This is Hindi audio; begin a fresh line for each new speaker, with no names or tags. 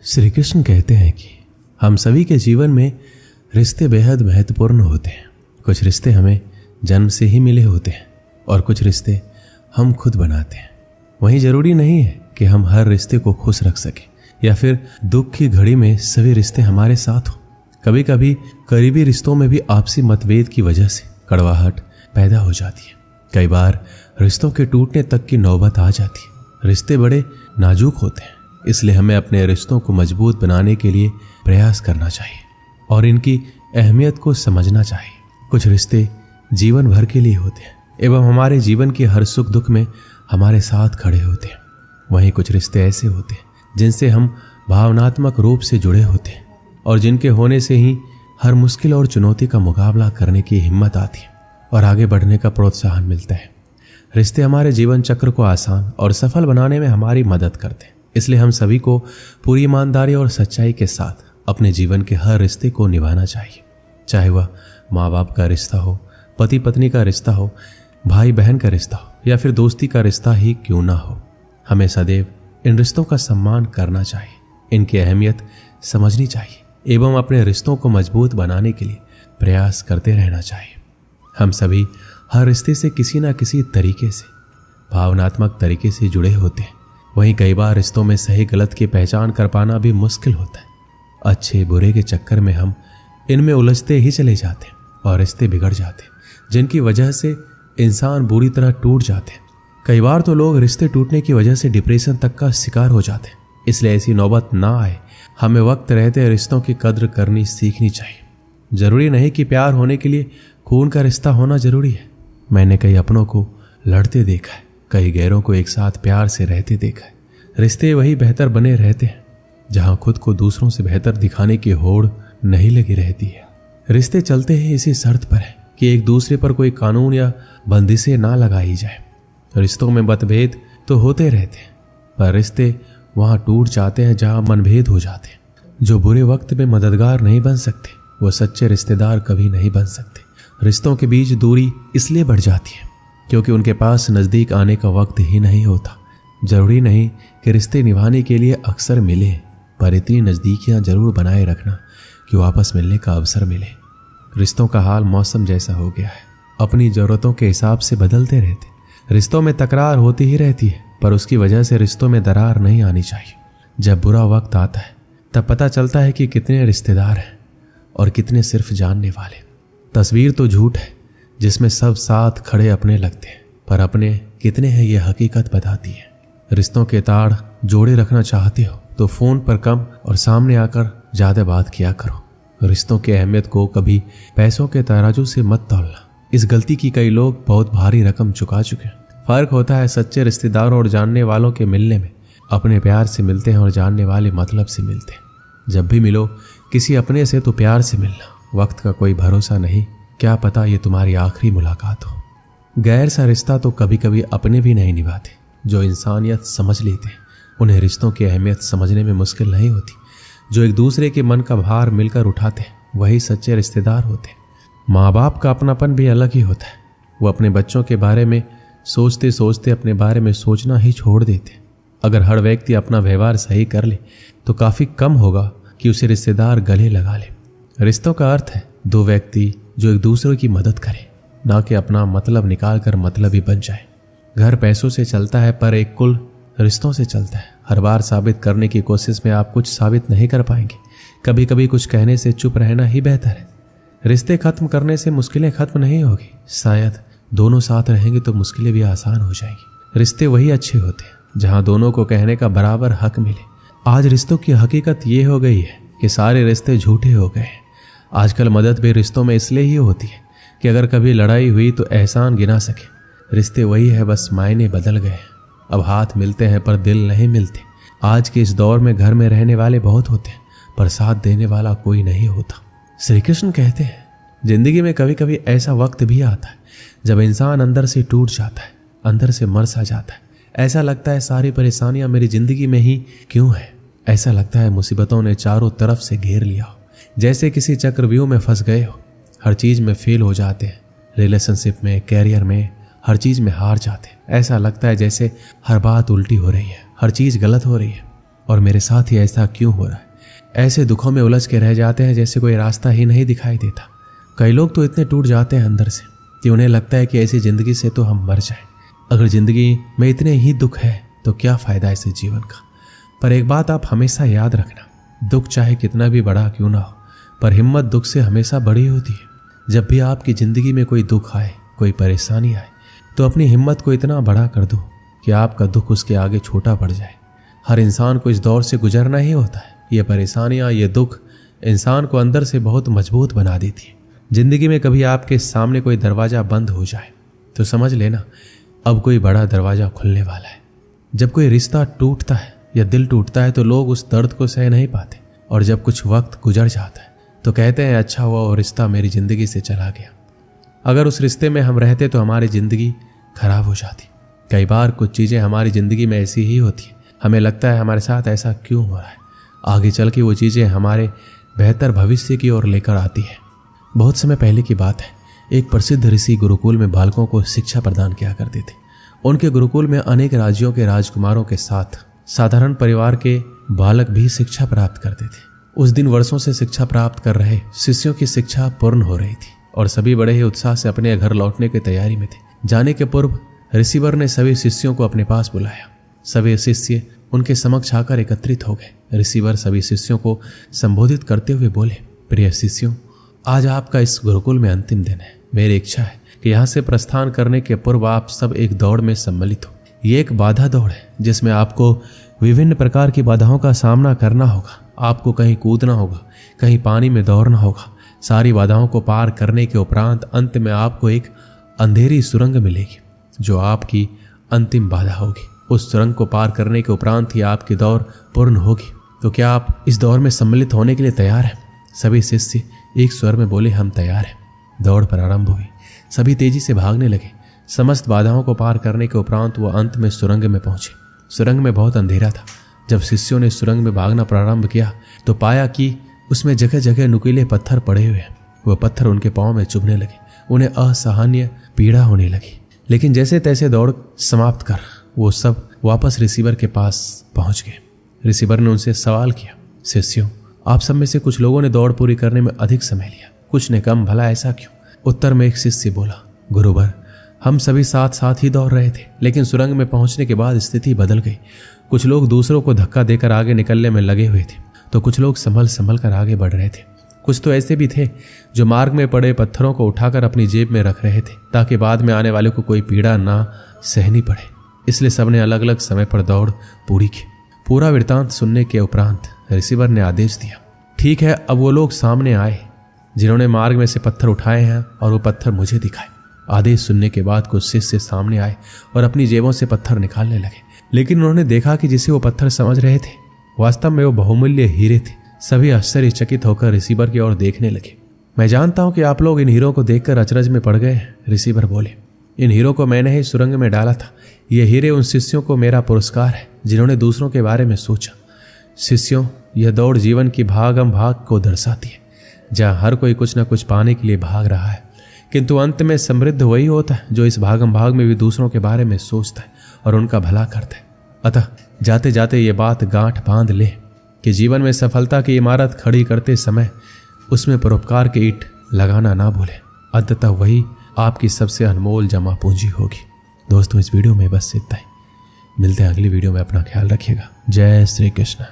श्री कृष्ण कहते हैं कि हम सभी के जीवन में रिश्ते बेहद महत्वपूर्ण होते हैं। कुछ रिश्ते हमें जन्म से ही मिले होते हैं और कुछ रिश्ते हम खुद बनाते हैं। वहीं जरूरी नहीं है कि हम हर रिश्ते को खुश रख सकें या फिर दुख की घड़ी में सभी रिश्ते हमारे साथ हो। कभी कभी करीबी रिश्तों में भी आपसी मतभेद की वजह से कड़वाहट पैदा हो जाती है। कई बार रिश्तों के टूटने तक की नौबत आ जाती है। रिश्ते बड़े नाजुक होते हैं, इसलिए हमें अपने रिश्तों को मजबूत बनाने के लिए प्रयास करना चाहिए और इनकी अहमियत को समझना चाहिए। कुछ रिश्ते जीवन भर के लिए होते हैं एवं हमारे जीवन के हर सुख दुख में हमारे साथ खड़े होते हैं। वहीं कुछ रिश्ते ऐसे होते हैं जिनसे हम भावनात्मक रूप से जुड़े होते हैं और जिनके होने से ही हर मुश्किल और चुनौती का मुकाबला करने की हिम्मत आती है और आगे बढ़ने का प्रोत्साहन मिलता है। रिश्ते हमारे जीवन चक्र को आसान और सफल बनाने में हमारी मदद करते हैं। इसलिए हम सभी को पूरी ईमानदारी और सच्चाई के साथ अपने जीवन के हर रिश्ते को निभाना चाहिए, चाहे वह माँ बाप का रिश्ता हो, पति पत्नी का रिश्ता हो, भाई बहन का रिश्ता हो या फिर दोस्ती का रिश्ता ही क्यों ना हो। हमें सदैव इन रिश्तों का सम्मान करना चाहिए, इनकी अहमियत समझनी चाहिए एवं अपने रिश्तों को मजबूत बनाने के लिए प्रयास करते रहना चाहिए। हम सभी हर रिश्ते से किसी न किसी तरीके से भावनात्मक तरीके से जुड़े होते हैं। वहीं कई बार रिश्तों में सही गलत की पहचान कर पाना भी मुश्किल होता है। अच्छे बुरे के चक्कर में हम इनमें उलझते ही चले जाते हैं और रिश्ते बिगड़ जाते हैं, जिनकी वजह से इंसान बुरी तरह टूट जाते हैं। कई बार तो लोग रिश्ते टूटने की वजह से डिप्रेशन तक का शिकार हो जाते हैं। इसलिए ऐसी नौबत ना आए, हमें वक्त रहते रिश्तों की कद्र करनी सीखनी चाहिए। जरूरी नहीं कि प्यार होने के लिए खून का रिश्ता होना जरूरी है। मैंने कई अपनों को लड़ते देखा है, कई गैरों को एक साथ प्यार से रहते देखा है। रिश्ते वही बेहतर बने रहते हैं जहां खुद को दूसरों से बेहतर दिखाने की होड़ नहीं लगी रहती है। रिश्ते चलते ही इसी शर्त पर है कि एक दूसरे पर कोई कानून या बंदिशें ना लगाई जाए। रिश्तों में मतभेद तो होते रहते हैं, पर रिश्ते वहां टूट जाते हैं जहां मनभेद हो जाते हैं। जो बुरे वक्त में मददगार नहीं बन सकते वो सच्चे रिश्तेदार कभी नहीं बन सकते। रिश्तों के बीच दूरी इसलिए बढ़ जाती है क्योंकि उनके पास नजदीक आने का वक्त ही नहीं होता। जरूरी नहीं कि रिश्ते निभाने के लिए अक्सर मिले, पर इतनी नजदीकियां जरूर बनाए रखना कि वापस मिलने का अवसर मिले। रिश्तों का हाल मौसम जैसा हो गया है, अपनी जरूरतों के हिसाब से बदलते रहते। रिश्तों में तकरार होती ही रहती है, पर उसकी वजह से रिश्तों में दरार नहीं आनी चाहिए। जब बुरा वक्त आता है तब पता चलता है कि कितने रिश्तेदार हैं और कितने सिर्फ जानने वाले। तस्वीर तो झूठ है जिसमें सब साथ खड़े अपने लगते हैं, पर अपने कितने हैं ये हकीकत बताती है। रिश्तों के ताड़ जोड़े रखना चाहते हो तो फोन पर कम और सामने आकर ज्यादा बात किया करो। रिश्तों की अहमियत को कभी पैसों के तराजू से मत तौलना। इस गलती की कई लोग बहुत भारी रकम चुका चुके हैं। फर्क होता है सच्चे रिश्तेदारों और जानने वालों के मिलने में। अपने प्यार से मिलते हैं और जानने वाले मतलब से मिलते हैं। जब भी मिलो किसी अपने से तो प्यार से मिलना। वक्त का कोई भरोसा नहीं, क्या पता ये तुम्हारी आखिरी मुलाकात हो। गैर सा रिश्ता तो कभी कभी अपने भी नहीं निभाते। जो इंसानियत समझ लेते हैं उन्हें रिश्तों की अहमियत समझने में मुश्किल नहीं होती। जो एक दूसरे के मन का भार मिलकर उठाते हैं वही सच्चे रिश्तेदार होते हैं। माँ बाप का अपनापन भी अलग ही होता है। वो अपने बच्चों के बारे में सोचते सोचते अपने बारे में सोचना ही छोड़ देते। अगर हर व्यक्ति अपना व्यवहार सही कर ले तो काफी कम होगा कि उसे रिश्तेदार गले लगा ले। रिश्तों का अर्थ है दो व्यक्ति जो एक दूसरे की मदद करे, ना कि अपना मतलब निकाल कर मतलब ही बन जाए। घर पैसों से चलता है पर एक कुल रिश्तों से चलता है। हर बार साबित करने की कोशिश में आप कुछ साबित नहीं कर पाएंगे। कभी कभी कुछ कहने से चुप रहना ही बेहतर है। रिश्ते खत्म करने से मुश्किलें खत्म नहीं होगी, शायद दोनों साथ रहेंगे तो मुश्किलें भी आसान हो जाएंगी। रिश्ते वही अच्छे होते हैं जहां दोनों को कहने का बराबर हक मिले। आज रिश्तों की हकीकत ये हो गई है कि सारे रिश्ते झूठे हो गए हैं। आजकल मदद भी रिश्तों में इसलिए ही होती है कि अगर कभी लड़ाई हुई तो एहसान गिना सके। रिश्ते वही है, बस मायने बदल गए। अब हाथ मिलते हैं पर दिल नहीं मिलते। आज के इस दौर में घर में रहने वाले बहुत होते हैं पर साथ देने वाला कोई नहीं होता। श्री कृष्ण कहते हैं जिंदगी में कभी कभी ऐसा वक्त भी आता है जब इंसान अंदर से टूट जाता है, अंदर से मर सा जाता है। ऐसा लगता है सारी परेशानियां मेरी जिंदगी में ही क्यों है। ऐसा लगता है मुसीबतों ने चारों तरफ से घेर लिया हो, जैसे किसी चक्रव्यूह में फंस गए हो। हर चीज में फेल हो जाते हैं, रिलेशनशिप में, कैरियर में, हर चीज में हार जाते हैं। ऐसा लगता है जैसे हर बात उल्टी हो रही है, हर चीज गलत हो रही है। और मेरे साथ ही ऐसा क्यों हो रहा है। ऐसे दुखों में उलझ के रह जाते हैं जैसे कोई रास्ता ही नहीं दिखाई देता। कई लोग तो इतने टूट जाते हैं अंदर से कि उन्हें लगता है कि ऐसी जिंदगी से तो हम मर जाएं। अगर जिंदगी में इतने ही दुख है तो क्या फायदा ऐसे जीवन का। पर एक बात आप हमेशा याद रखना, दुख चाहे कितना भी बड़ा क्यों ना हो, पर हिम्मत दुख से हमेशा बड़ी होती है। जब भी आपकी जिंदगी में कोई दुख आए, कोई परेशानी आए, तो अपनी हिम्मत को इतना बड़ा कर दो कि आपका दुख उसके आगे छोटा पड़ जाए। हर इंसान को इस दौर से गुजरना ही होता है। ये परेशानियां, ये दुख इंसान को अंदर से बहुत मजबूत बना देती है। जिंदगी में कभी आपके सामने कोई दरवाजा बंद हो जाए तो समझ लेना अब कोई बड़ा दरवाजा खुलने वाला है। जब कोई रिश्ता टूटता है या दिल टूटता है तो लोग उस दर्द को सह नहीं पाते, और जब कुछ वक्त गुजर जाता है तो कहते हैं अच्छा हुआ वो रिश्ता मेरी जिंदगी से चला गया। अगर उस रिश्ते में हम रहते तो हमारी जिंदगी खराब हो जाती। कई बार कुछ चीज़ें हमारी ज़िंदगी में ऐसी ही होती हैं, हमें लगता है हमारे साथ ऐसा क्यों हो रहा है। आगे चल के वो चीज़ें हमारे बेहतर भविष्य की ओर लेकर आती है। बहुत समय पहले की बात है, एक प्रसिद्ध ऋषि गुरुकुल में बालकों को शिक्षा प्रदान किया करते थे। उनके गुरुकुल में अनेक राज्यों के राजकुमारों के साथ साधारण परिवार के बालक भी शिक्षा प्राप्त करते थे। उस दिन वर्षों से शिक्षा प्राप्त कर रहे शिष्यों की शिक्षा पूर्ण हो रही थी और सभी बड़े ही उत्साह से अपने घर लौटने की तैयारी में थे। जाने के पूर्व ऋषिवर ने सभी शिष्यों को अपने पास बुलाया। सभी शिष्य उनके समक्ष आकर एकत्रित हो गए। ऋषिवर सभी शिष्यों को संबोधित करते हुए बोले, प्रिय शिष्यों, आज आपका इस गुरुकुल में अंतिम दिन है। मेरी इच्छा है कि यहाँ से प्रस्थान करने के पूर्व आप सब एक दौड़ में सम्मिलित हो। ये एक बाधा दौड़ है जिसमें आपको विभिन्न प्रकार की बाधाओं का सामना करना होगा। आपको कहीं कूदना होगा, कहीं पानी में दौड़ना होगा। सारी बाधाओं को पार करने के उपरांत अंत में आपको एक अंधेरी सुरंग मिलेगी जो आपकी अंतिम बाधा होगी। उस सुरंग को पार करने के उपरांत ही आपकी दौड़ पूर्ण होगी। तो क्या आप इस दौड़ में सम्मिलित होने के लिए तैयार हैं? सभी शिष्य एक स्वर में बोले, हम तैयार हैं। दौड़ प्रारंभ हुई। सभी तेजी से भागने लगे। समस्त बाधाओं को पार करने के उपरांत वो अंत में सुरंग में पहुंचे। सुरंग में बहुत अंधेरा था। जब शिष्यों ने सुरंग में भागना प्रारंभ किया तो पाया कि उसमें जगह जगह नुकीले पत्थर पड़े हुए हैं। वह पत्थर उनके पांव में चुभने लगे। उन्हें असहनीय पीड़ा होने लगी। लेकिन जैसे तैसे दौड़ समाप्त कर वो सब वापस रिसीवर के पास पहुंच गए। रिसीवर ने उनसे सवाल किया, शिष्यों, आप सब में से कुछ लोगों ने दौड़ पूरी करने में अधिक समय लिया, कुछ ने कम, भला ऐसा क्यों? उत्तर में एक शिष्य बोला, गुरुवर, हम सभी साथ साथ ही दौड़ रहे थे, लेकिन सुरंग में पहुंचने के बाद स्थिति बदल गई। कुछ लोग दूसरों को धक्का देकर आगे निकलने में लगे हुए थे, तो कुछ लोग संभल संभल कर आगे बढ़ रहे थे। कुछ तो ऐसे भी थे जो मार्ग में पड़े पत्थरों को उठाकर अपनी जेब में रख रहे थे ताकि बाद में आने वाले को कोई पीड़ा ना सहनी पड़े। इसलिए सबने अलग अलग समय पर दौड़ पूरी की। पूरा वृत्तांत सुनने के उपरांत रिसीवर ने आदेश दिया, ठीक है, अब वो लोग सामने आए जिन्होंने मार्ग में से पत्थर उठाए हैं और वो पत्थर मुझे दिखाए। आदेश सुनने के बाद कुछ शिष्य सामने आए और अपनी जेबों से पत्थर निकालने लगे, लेकिन उन्होंने देखा कि जिसे वो पत्थर समझ रहे थे वास्तव में वो बहुमूल्य हीरे थे। सभी आश्चर्यचकित होकर रिसीवर की ओर देखने लगे। मैं जानता हूं कि आप लोग इन हीरों को देखकर अचरज में पड़ गए। रिसीवर बोले, इन हीरों को मैंने ही सुरंग में डाला था। ये हीरे उन शिष्यों को मेरा पुरस्कार है जिन्होंने दूसरों के बारे में सोचा। शिष्यों, यह दौड़ जीवन की भागम भाग को दर्शाती है, जहाँ हर कोई कुछ न कुछ पाने के लिए भाग रहा है, किंतु अंत में समृद्ध वही होता है जो इस भागम भाग में भी दूसरों के बारे में सोचता है और उनका भला करता है। अतः जाते जाते ये बात गांठ बांध ले कि जीवन में सफलता की इमारत खड़ी करते समय उसमें परोपकार की ईंट लगाना ना भूलें। अंततः वही आपकी सबसे अनमोल जमा पूंजी होगी। दोस्तों, इस वीडियो में बस इतना ही। मिलते हैं अगली वीडियो में। अपना ख्याल रखिएगा। जय श्री कृष्ण।